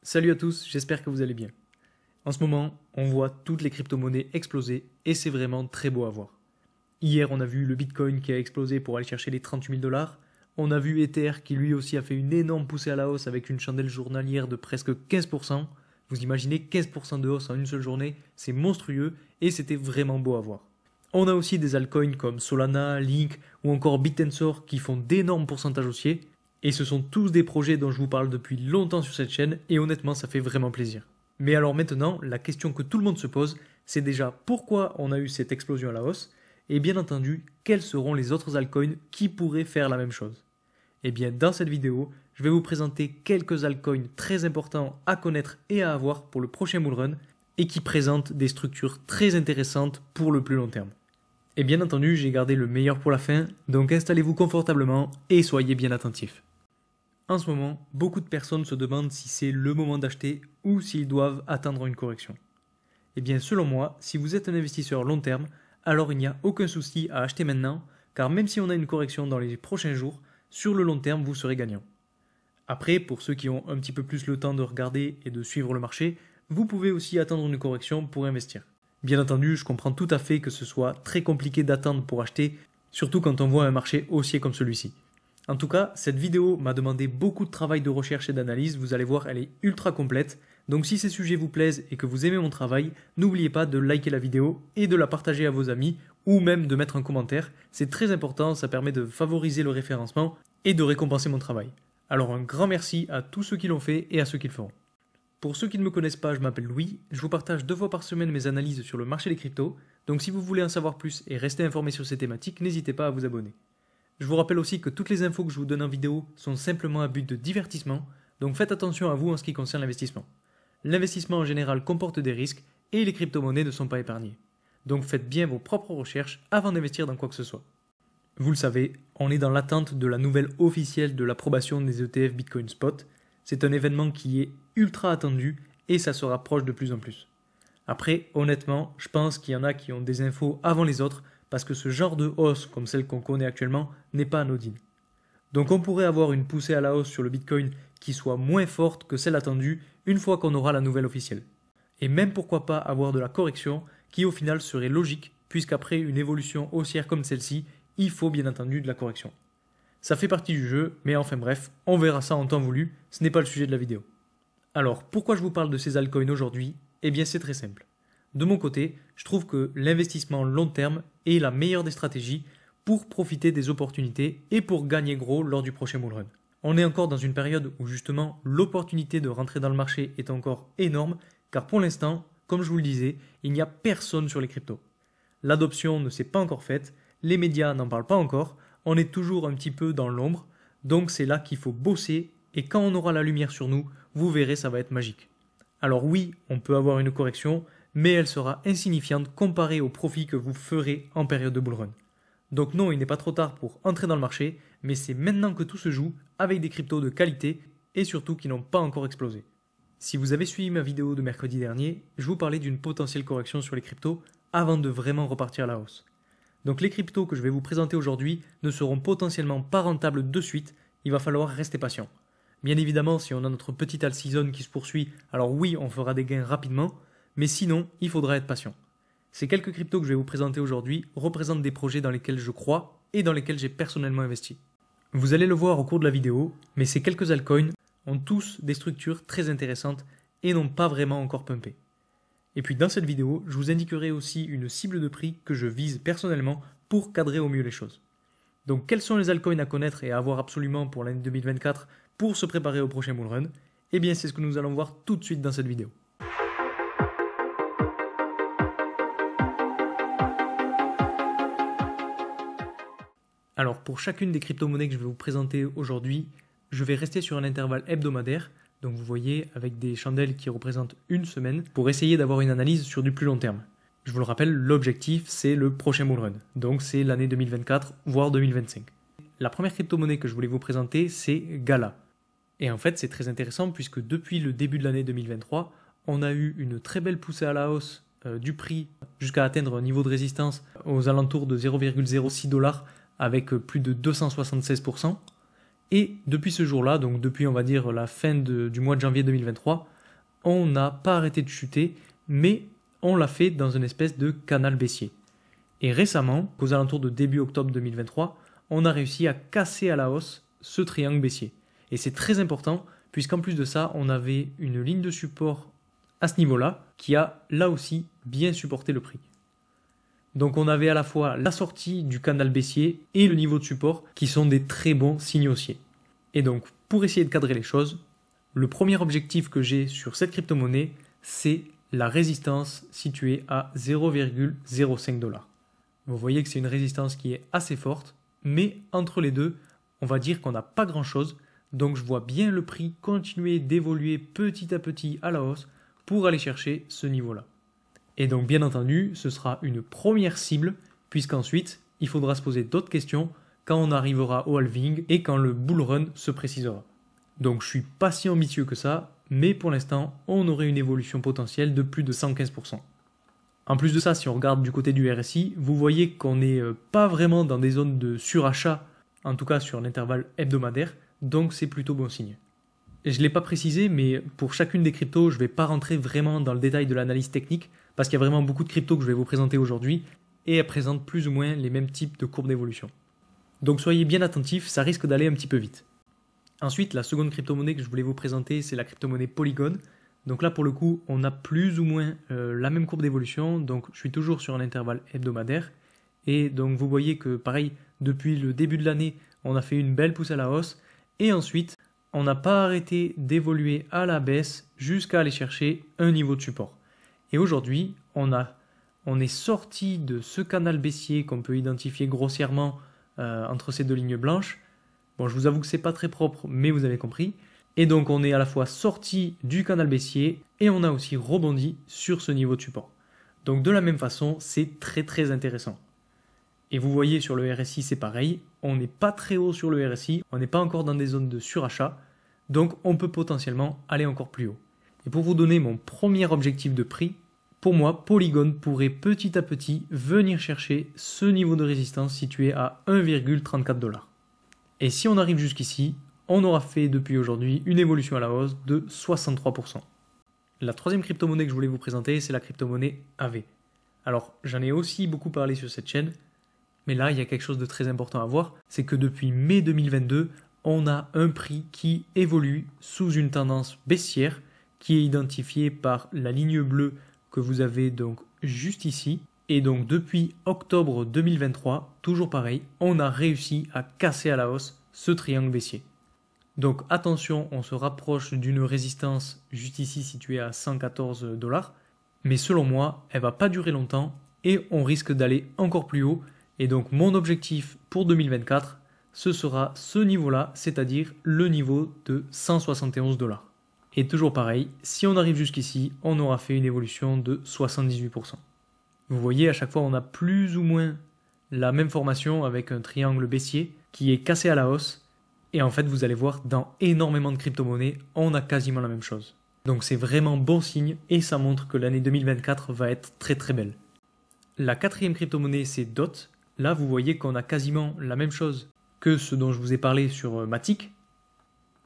Salut à tous, j'espère que vous allez bien. En ce moment, on voit toutes les crypto-monnaies exploser et c'est vraiment très beau à voir. Hier, on a vu le Bitcoin qui a explosé pour aller chercher les 38 000 $. On a vu Ether qui lui aussi a fait une énorme poussée à la hausse avec une chandelle journalière de presque 15%. Vous imaginez 15% de hausse en une seule journée, c'est monstrueux et c'était vraiment beau à voir. On a aussi des altcoins comme Solana, Link ou encore Bittensor qui font d'énormes pourcentages haussiers. Et ce sont tous des projets dont je vous parle depuis longtemps sur cette chaîne et honnêtement ça fait vraiment plaisir. Mais alors maintenant, la question que tout le monde se pose, c'est déjà pourquoi on a eu cette explosion à la hausse et bien entendu, quels seront les autres altcoins qui pourraient faire la même chose. Et bien dans cette vidéo, je vais vous présenter quelques altcoins très importants à connaître et à avoir pour le prochain bullrun et qui présentent des structures très intéressantes pour le plus long terme. Et bien entendu, j'ai gardé le meilleur pour la fin, donc installez-vous confortablement et soyez bien attentifs. En ce moment, beaucoup de personnes se demandent si c'est le moment d'acheter ou s'ils doivent attendre une correction. Eh bien, selon moi, si vous êtes un investisseur long terme, alors il n'y a aucun souci à acheter maintenant, car même si on a une correction dans les prochains jours, sur le long terme, vous serez gagnant. Après, pour ceux qui ont un petit peu plus le temps de regarder et de suivre le marché, vous pouvez aussi attendre une correction pour investir. Bien entendu, je comprends tout à fait que ce soit très compliqué d'attendre pour acheter, surtout quand on voit un marché haussier comme celui-ci. En tout cas, cette vidéo m'a demandé beaucoup de travail de recherche et d'analyse, vous allez voir, elle est ultra complète. Donc si ces sujets vous plaisent et que vous aimez mon travail, n'oubliez pas de liker la vidéo et de la partager à vos amis ou même de mettre un commentaire. C'est très important, ça permet de favoriser le référencement et de récompenser mon travail. Alors un grand merci à tous ceux qui l'ont fait et à ceux qui le feront. Pour ceux qui ne me connaissent pas, je m'appelle Louis, je vous partage 2 fois par semaine mes analyses sur le marché des cryptos. Donc si vous voulez en savoir plus et rester informé sur ces thématiques, n'hésitez pas à vous abonner. Je vous rappelle aussi que toutes les infos que je vous donne en vidéo sont simplement à but de divertissement, donc faites attention à vous en ce qui concerne l'investissement. L'investissement en général comporte des risques et les crypto-monnaies ne sont pas épargnées. Donc faites bien vos propres recherches avant d'investir dans quoi que ce soit. Vous le savez, on est dans l'attente de la nouvelle officielle de l'approbation des ETF Bitcoin Spot. C'est un événement qui est ultra attendu et ça se rapproche de plus en plus. Après, honnêtement, je pense qu'il y en a qui ont des infos avant les autres, parce que ce genre de hausse, comme celle qu'on connaît actuellement, n'est pas anodine. Donc on pourrait avoir une poussée à la hausse sur le Bitcoin qui soit moins forte que celle attendue une fois qu'on aura la nouvelle officielle. Et même pourquoi pas avoir de la correction qui au final serait logique, puisqu'après une évolution haussière comme celle-ci, il faut bien entendu de la correction. Ça fait partie du jeu, mais enfin bref, on verra ça en temps voulu, ce n'est pas le sujet de la vidéo. Alors pourquoi je vous parle de ces altcoins aujourd'hui ? Eh bien c'est très simple. De mon côté, je trouve que l'investissement long terme est la meilleure des stratégies pour profiter des opportunités et pour gagner gros lors du prochain bullrun. On est encore dans une période où justement l'opportunité de rentrer dans le marché est encore énorme car pour l'instant, comme je vous le disais, il n'y a personne sur les cryptos. L'adoption ne s'est pas encore faite, les médias n'en parlent pas encore, on est toujours un petit peu dans l'ombre, donc c'est là qu'il faut bosser et quand on aura la lumière sur nous, vous verrez ça va être magique. Alors oui, on peut avoir une correction, mais elle sera insignifiante comparée au profit que vous ferez en période de bullrun. Donc non, il n'est pas trop tard pour entrer dans le marché, mais c'est maintenant que tout se joue avec des cryptos de qualité et surtout qui n'ont pas encore explosé. Si vous avez suivi ma vidéo de mercredi dernier, je vous parlais d'une potentielle correction sur les cryptos avant de vraiment repartir à la hausse. Donc les cryptos que je vais vous présenter aujourd'hui ne seront potentiellement pas rentables de suite, il va falloir rester patient. Bien évidemment, si on a notre petite alt season qui se poursuit, alors oui, on fera des gains rapidement, mais sinon, il faudra être patient. Ces quelques cryptos que je vais vous présenter aujourd'hui représentent des projets dans lesquels je crois et dans lesquels j'ai personnellement investi. Vous allez le voir au cours de la vidéo, mais ces quelques altcoins ont tous des structures très intéressantes et n'ont pas vraiment encore pumpé. Et puis dans cette vidéo, je vous indiquerai aussi une cible de prix que je vise personnellement pour cadrer au mieux les choses. Donc quels sont les altcoins à connaître et à avoir absolument pour l'année 2024 pour se préparer au prochain bullrun ? Eh bien c'est ce que nous allons voir tout de suite dans cette vidéo. Alors pour chacune des crypto-monnaies que je vais vous présenter aujourd'hui, je vais rester sur un intervalle hebdomadaire, donc vous voyez avec des chandelles qui représentent une semaine, pour essayer d'avoir une analyse sur du plus long terme. Je vous le rappelle, l'objectif c'est le prochain bullrun, donc c'est l'année 2024 voire 2025. La première crypto-monnaie que je voulais vous présenter c'est Gala. Et en fait c'est très intéressant puisque depuis le début de l'année 2023, on a eu une très belle poussée à la hausse du prix jusqu'à atteindre un niveau de résistance aux alentours de 0,06 $ avec plus de 276%. Et depuis ce jour-là, donc depuis on va dire la fin du mois de janvier 2023, on n'a pas arrêté de chuter, mais on l'a fait dans une espèce de canal baissier. Et récemment, aux alentours de début octobre 2023, on a réussi à casser à la hausse ce triangle baissier. Et c'est très important, puisqu'en plus de ça, on avait une ligne de support à ce niveau-là, qui a là aussi bien supporté le prix. Donc on avait à la fois la sortie du canal baissier et le niveau de support, qui sont des très bons signes haussiers. Et donc, pour essayer de cadrer les choses, le premier objectif que j'ai sur cette crypto-monnaie, c'est la résistance située à 0,05 $. Vous voyez que c'est une résistance qui est assez forte, mais entre les deux, on va dire qu'on n'a pas grand-chose, donc je vois bien le prix continuer d'évoluer petit à petit à la hausse pour aller chercher ce niveau-là. Et donc bien entendu, ce sera une première cible, puisqu'ensuite, il faudra se poser d'autres questions quand on arrivera au halving et quand le bull run se précisera. Donc je suis pas si ambitieux que ça, mais pour l'instant, on aurait une évolution potentielle de plus de 115%. En plus de ça, si on regarde du côté du RSI, vous voyez qu'on n'est pas vraiment dans des zones de surachat, en tout cas sur l'intervalle hebdomadaire, donc c'est plutôt bon signe. Je ne l'ai pas précisé, mais pour chacune des cryptos, je ne vais pas rentrer vraiment dans le détail de l'analyse technique, parce qu'il y a vraiment beaucoup de cryptos que je vais vous présenter aujourd'hui, et elles présentent plus ou moins les mêmes types de courbes d'évolution. Donc soyez bien attentifs, ça risque d'aller un petit peu vite. Ensuite, la seconde crypto-monnaie que je voulais vous présenter, c'est la crypto-monnaie Polygon. Donc là, pour le coup, on a plus ou moins la même courbe d'évolution, donc je suis toujours sur un intervalle hebdomadaire, et donc vous voyez que pareil, depuis le début de l'année, on a fait une belle poussée à la hausse, et ensuite, on n'a pas arrêté d'évoluer à la baisse jusqu'à aller chercher un niveau de support. Et aujourd'hui, on est sorti de ce canal baissier qu'on peut identifier grossièrement entre ces deux lignes blanches. Bon, je vous avoue que c'est pas très propre, mais vous avez compris. Et donc, on est à la fois sorti du canal baissier et on a aussi rebondi sur ce niveau de support. Donc, de la même façon, c'est très très intéressant. Et vous voyez sur le RSI, c'est pareil. On n'est pas très haut sur le RSI, on n'est pas encore dans des zones de surachat. Donc, on peut potentiellement aller encore plus haut. Et pour vous donner mon premier objectif de prix, pour moi, Polygon pourrait petit à petit venir chercher ce niveau de résistance situé à 1,34 $. Et si on arrive jusqu'ici, on aura fait depuis aujourd'hui une évolution à la hausse de 63%. La troisième crypto-monnaie que je voulais vous présenter, c'est la crypto-monnaie AV. Alors, j'en ai aussi beaucoup parlé sur cette chaîne, mais là, il y a quelque chose de très important à voir, c'est que depuis mai 2022, on a un prix qui évolue sous une tendance baissière, qui est identifiée par la ligne bleue que vous avez donc juste ici. Et donc depuis octobre 2023, toujours pareil, on a réussi à casser à la hausse ce triangle baissier. Donc attention, on se rapproche d'une résistance juste ici située à 114 $. Mais selon moi, elle va pas durer longtemps et on risque d'aller encore plus haut. Et donc mon objectif pour 2024, ce sera ce niveau-là, c'est-à-dire le niveau de 171 $. Et toujours pareil, si on arrive jusqu'ici, on aura fait une évolution de 78%. Vous voyez, à chaque fois, on a plus ou moins la même formation avec un triangle baissier qui est cassé à la hausse. Et en fait, vous allez voir, dans énormément de crypto-monnaies, on a quasiment la même chose. Donc c'est vraiment bon signe et ça montre que l'année 2024 va être très très belle. La quatrième crypto-monnaie, c'est DOT. Là, vous voyez qu'on a quasiment la même chose que ce dont je vous ai parlé sur Matic.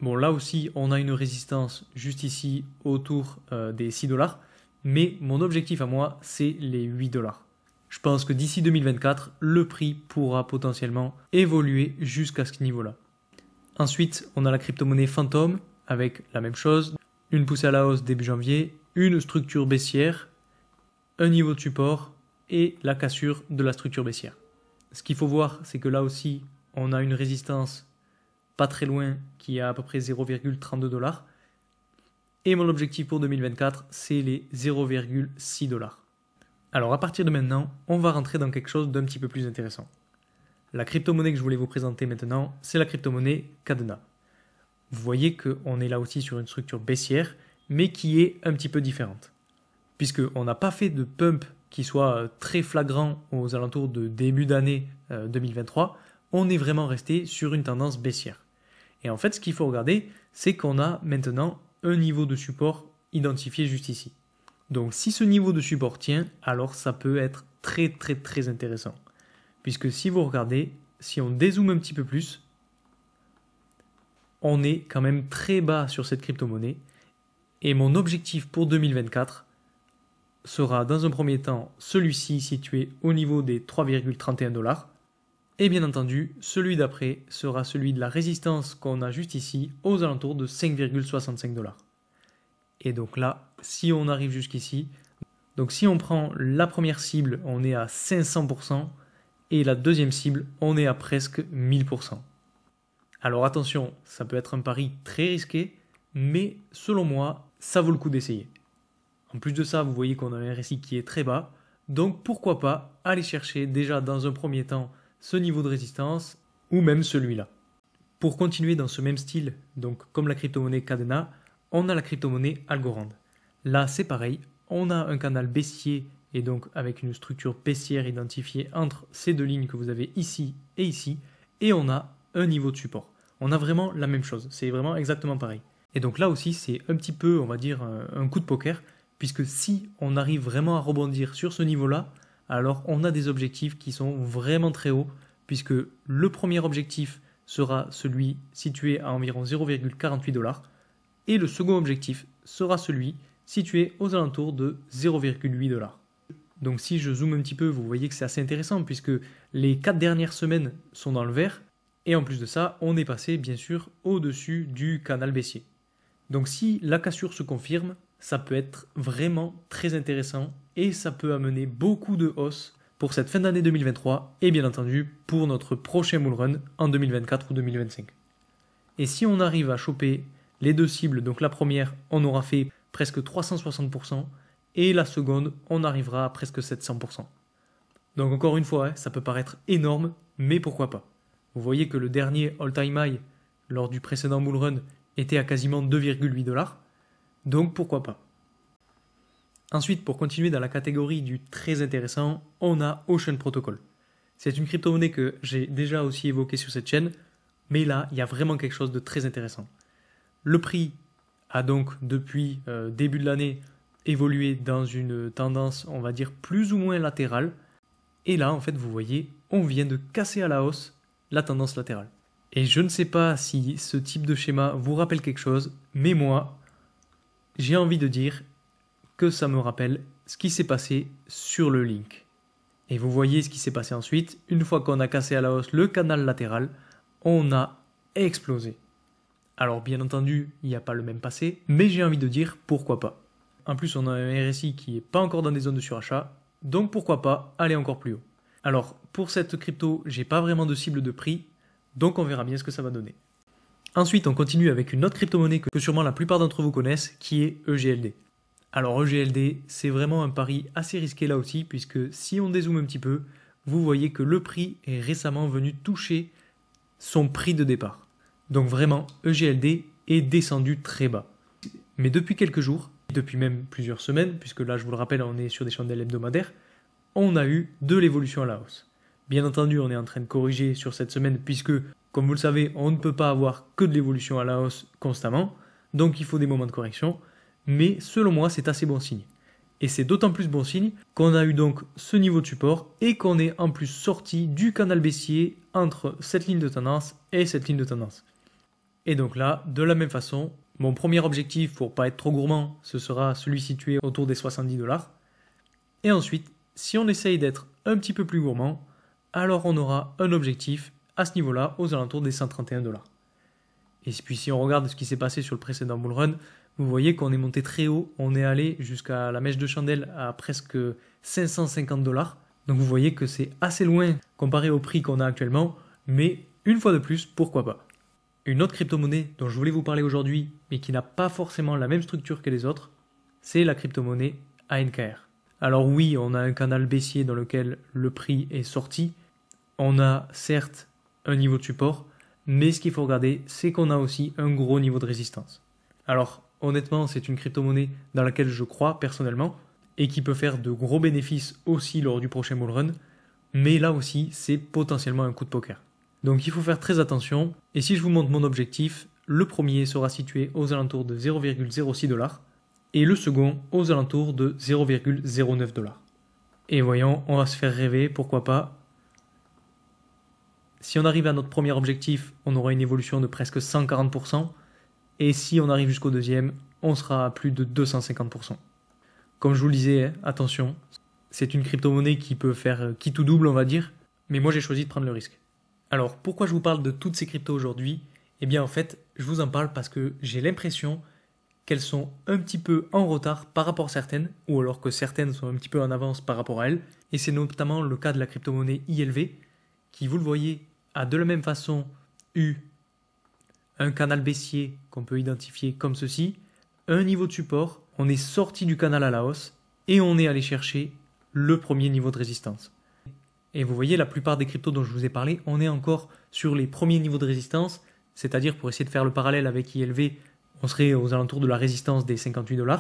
Bon, là aussi, on a une résistance juste ici autour des 6 $. Mais mon objectif à moi, c'est les 8 $. Je pense que d'ici 2024, le prix pourra potentiellement évoluer jusqu'à ce niveau-là. Ensuite, on a la crypto-monnaie Phantom avec la même chose. Une poussée à la hausse début janvier, une structure baissière, un niveau de support et la cassure de la structure baissière. Ce qu'il faut voir, c'est que là aussi, on a une résistance pas très loin qui est à peu près 0,32 $. Et mon objectif pour 2024, c'est les 0,6 $. Alors à partir de maintenant, on va rentrer dans quelque chose d'un petit peu plus intéressant. La crypto-monnaie que je voulais vous présenter maintenant, c'est la crypto-monnaie Kadena. Vous voyez qu'on est là aussi sur une structure baissière, mais qui est un petit peu différente. Puisqu'on n'a pas fait de pump qui soit très flagrant aux alentours de début d'année 2023, on est vraiment resté sur une tendance baissière. Et en fait, ce qu'il faut regarder, c'est qu'on a maintenant un niveau de support identifié juste ici. Donc si ce niveau de support tient, alors ça peut être très très très intéressant. Puisque si vous regardez, si on dézoome un petit peu plus, on est quand même très bas sur cette crypto-monnaie. Et mon objectif pour 2024 sera dans un premier temps celui-ci situé au niveau des 3,31 $. Et bien entendu, celui d'après sera celui de la résistance qu'on a juste ici aux alentours de 5,65 $. Et donc là, si on arrive jusqu'ici, donc si on prend la première cible, on est à 500% et la deuxième cible, on est à presque 1000%. Alors attention, ça peut être un pari très risqué, mais selon moi, ça vaut le coup d'essayer. En plus de ça, vous voyez qu'on a un RSI qui est très bas, donc pourquoi pas aller chercher déjà dans un premier temps ce niveau de résistance ou même celui-là. Pour continuer dans ce même style, donc comme la crypto-monnaie Cadena, on a la crypto-monnaie Algorand. Là, c'est pareil, on a un canal baissier et donc avec une structure baissière identifiée entre ces deux lignes que vous avez ici, et on a un niveau de support. On a vraiment la même chose, c'est vraiment exactement pareil. Et donc là aussi, c'est un petit peu, on va dire, un coup de poker, puisque si on arrive vraiment à rebondir sur ce niveau-là, alors on a des objectifs qui sont vraiment très hauts, puisque le premier objectif sera celui situé à environ 0,48 $, et le second objectif sera celui situé aux alentours de 0,8 $. Donc si je zoome un petit peu, vous voyez que c'est assez intéressant, puisque les 4 dernières semaines sont dans le vert, et en plus de ça, on est passé bien sûr au-dessus du canal baissier. Donc si la cassure se confirme, ça peut être vraiment très intéressant et ça peut amener beaucoup de hausse pour cette fin d'année 2023 et bien entendu pour notre prochain bull run en 2024 ou 2025. Et si on arrive à choper les deux cibles, donc la première, on aura fait presque 360% et la seconde, on arrivera à presque 700%. Donc encore une fois, ça peut paraître énorme, mais pourquoi pas. Vous voyez que le dernier all-time high lors du précédent bull run était à quasiment 2,8 $. Donc pourquoi pas. Ensuite, pour continuer dans la catégorie du très intéressant, on a Ocean Protocol. C'est une crypto-monnaie que j'ai déjà aussi évoquée sur cette chaîne, mais là, il y a vraiment quelque chose de très intéressant. Le prix a donc, depuis début de l'année, évolué dans une tendance, on va dire, plus ou moins latérale. Et là, en fait, vous voyez, on vient de casser à la hausse la tendance latérale. Et je ne sais pas si ce type de schéma vous rappelle quelque chose, mais moi, j'ai envie de dire que ça me rappelle ce qui s'est passé sur le Link. Et vous voyez ce qui s'est passé ensuite. Une fois qu'on a cassé à la hausse le canal latéral, on a explosé. Alors bien entendu, il n'y a pas le même passé, mais j'ai envie de dire pourquoi pas. En plus, on a un RSI qui n'est pas encore dans des zones de surachat, donc pourquoi pas aller encore plus haut. Alors pour cette crypto, j'ai pas vraiment de cible de prix, donc on verra bien ce que ça va donner. Ensuite, on continue avec une autre crypto-monnaie que sûrement la plupart d'entre vous connaissent, qui est EGLD. Alors EGLD, c'est vraiment un pari assez risqué là aussi, puisque si on dézoome un petit peu, vous voyez que le prix est récemment venu toucher son prix de départ. Donc vraiment, EGLD est descendu très bas. Mais depuis quelques jours, depuis même plusieurs semaines, puisque là je vous le rappelle, on est sur des chandelles hebdomadaires, on a eu de l'évolution à la hausse. Bien entendu, on est en train de corriger sur cette semaine, puisque, comme vous le savez, on ne peut pas avoir que de l'évolution à la hausse constamment, donc il faut des moments de correction. Mais selon moi, c'est assez bon signe. Et c'est d'autant plus bon signe qu'on a eu donc ce niveau de support et qu'on est en plus sorti du canal baissier entre cette ligne de tendance et cette ligne de tendance. Et donc là, de la même façon, mon premier objectif pour pas être trop gourmand, ce sera celui situé autour des 70 $. Et ensuite, si on essaye d'être un petit peu plus gourmand, alors on aura un objectif à ce niveau-là aux alentours des 131 $. Et puis si on regarde ce qui s'est passé sur le précédent bull run, vous voyez qu'on est monté très haut, on est allé jusqu'à la mèche de chandelle à presque 550 $. Donc vous voyez que c'est assez loin comparé au prix qu'on a actuellement, mais une fois de plus, pourquoi pas. Une autre crypto-monnaie dont je voulais vous parler aujourd'hui, mais qui n'a pas forcément la même structure que les autres, c'est la crypto-monnaie ANKR. Alors oui, on a un canal baissier dans lequel le prix est sorti, on a certes un niveau de support, mais ce qu'il faut regarder, c'est qu'on a aussi un gros niveau de résistance. Alors honnêtement, c'est une crypto-monnaie dans laquelle je crois personnellement et qui peut faire de gros bénéfices aussi lors du prochain bull run, mais là aussi, c'est potentiellement un coup de poker. Donc il faut faire très attention, et si je vous montre mon objectif, le premier sera situé aux alentours de 0,06 $, et le second aux alentours de 0,09 $. Et voyons, on va se faire rêver, pourquoi pas. Si on arrive à notre premier objectif, on aura une évolution de presque 140%, Et si on arrive jusqu'au deuxième, on sera à plus de 250%. Comme je vous le disais, attention, c'est une crypto-monnaie qui peut faire qui tout double, on va dire, mais moi j'ai choisi de prendre le risque. Alors pourquoi je vous parle de toutes ces cryptos aujourd'hui? Eh bien en fait, je vous en parle parce que j'ai l'impression qu'elles sont un petit peu en retard par rapport à certaines, ou alors que certaines sont un petit peu en avance par rapport à elles, et c'est notamment le cas de la crypto-monnaie ILV, qui, vous le voyez, a de la même façon eu un canal baissier qu'on peut identifier comme ceci, un niveau de support, on est sorti du canal à la hausse, et on est allé chercher le premier niveau de résistance. Et vous voyez, la plupart des cryptos dont je vous ai parlé, on est encore sur les premiers niveaux de résistance, c'est-à-dire pour essayer de faire le parallèle avec ILV, on serait aux alentours de la résistance des 58 $.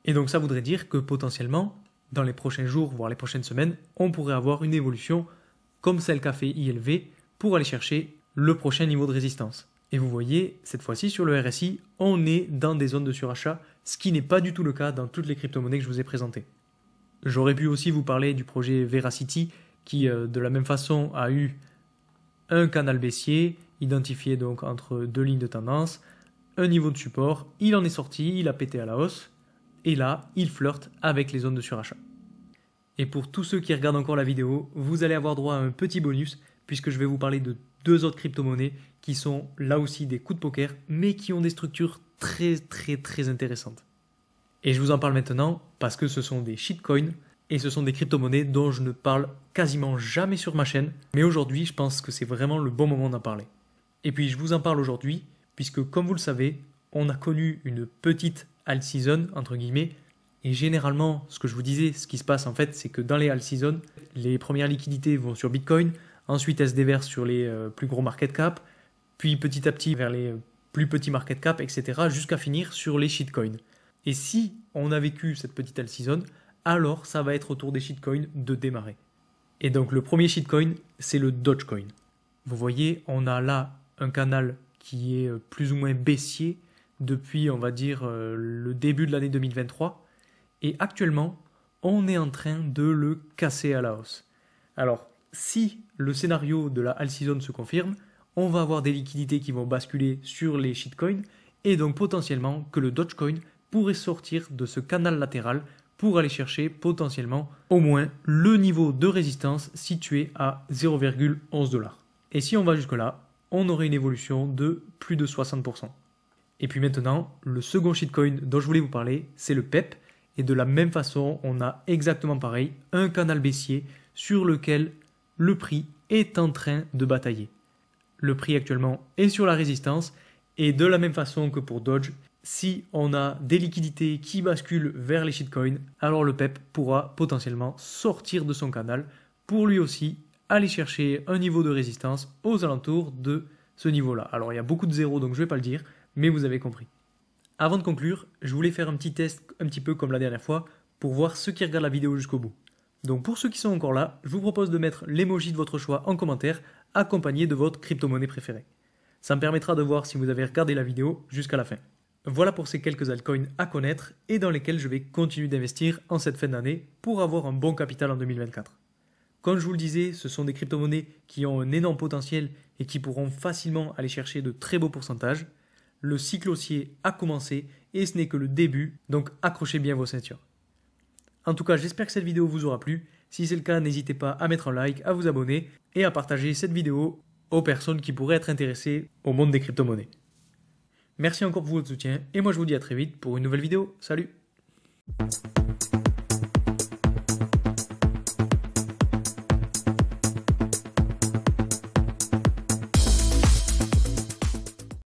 Et donc ça voudrait dire que potentiellement, dans les prochains jours, voire les prochaines semaines, on pourrait avoir une évolution comme celle qu'a fait ILV pour aller chercher le prochain niveau de résistance. Et vous voyez, cette fois-ci sur le RSI, on est dans des zones de surachat, ce qui n'est pas du tout le cas dans toutes les crypto-monnaies que je vous ai présentées. J'aurais pu aussi vous parler du projet Veracity, qui de la même façon a eu un canal baissier, identifié donc entre deux lignes de tendance, un niveau de support, il en est sorti, il a pété à la hausse, et là, il flirte avec les zones de surachat. Et pour tous ceux qui regardent encore la vidéo, vous allez avoir droit à un petit bonus, puisque je vais vous parler de deux autres crypto-monnaies qui sont là aussi des coups de poker, mais qui ont des structures très intéressantes. Et je vous en parle maintenant parce que ce sont des shitcoins, et ce sont des crypto-monnaies dont je ne parle quasiment jamais sur ma chaîne, mais aujourd'hui, je pense que c'est vraiment le bon moment d'en parler. Et puis, je vous en parle aujourd'hui, puisque comme vous le savez, on a connu une petite alt season, entre guillemets, et généralement, ce que je vous disais, ce qui se passe en fait, c'est que dans les alt season, les premières liquidités vont sur Bitcoin, ensuite elles se déversent sur les plus gros market cap, puis petit à petit vers les plus petits market cap, etc., jusqu'à finir sur les shitcoins. Et si on a vécu cette petite alt season, alors ça va être au tour des shitcoins de démarrer. Et donc le premier shitcoin, c'est le Dogecoin. Vous voyez, on a là un canal qui est plus ou moins baissier depuis, on va dire, le début de l'année 2023. Et actuellement, on est en train de le casser à la hausse. Alors, si le scénario de la alt season se confirme, on va avoir des liquidités qui vont basculer sur les shitcoins et donc potentiellement que le Dogecoin pourrait sortir de ce canal latéral pour aller chercher potentiellement au moins le niveau de résistance situé à 0,11 $. Et si on va jusque-là, on aurait une évolution de plus de 60%. Et puis maintenant, le second shitcoin dont je voulais vous parler, c'est le PEP. Et de la même façon, on a exactement pareil, un canal baissier sur lequel le prix est en train de batailler. Le prix actuellement est sur la résistance et de la même façon que pour Doge, si on a des liquidités qui basculent vers les shitcoins, alors le PEP pourra potentiellement sortir de son canal pour lui aussi aller chercher un niveau de résistance aux alentours de ce niveau-là. Alors il y a beaucoup de zéros donc je ne vais pas le dire, mais vous avez compris. Avant de conclure, je voulais faire un petit test un petit peu comme la dernière fois pour voir ceux qui regardent la vidéo jusqu'au bout. Donc pour ceux qui sont encore là, je vous propose de mettre l'emoji de votre choix en commentaire accompagné de votre crypto-monnaie préférée. Ça me permettra de voir si vous avez regardé la vidéo jusqu'à la fin. Voilà pour ces quelques altcoins à connaître et dans lesquels je vais continuer d'investir en cette fin d'année pour avoir un bon capital en 2024. Comme je vous le disais, ce sont des crypto-monnaies qui ont un énorme potentiel et qui pourront facilement aller chercher de très beaux pourcentages. Le cycle haussier a commencé et ce n'est que le début, donc accrochez bien vos ceintures. En tout cas, j'espère que cette vidéo vous aura plu. Si c'est le cas, n'hésitez pas à mettre un like, à vous abonner et à partager cette vidéo aux personnes qui pourraient être intéressées au monde des crypto-monnaies. Merci encore pour votre soutien et moi je vous dis à très vite pour une nouvelle vidéo. Salut!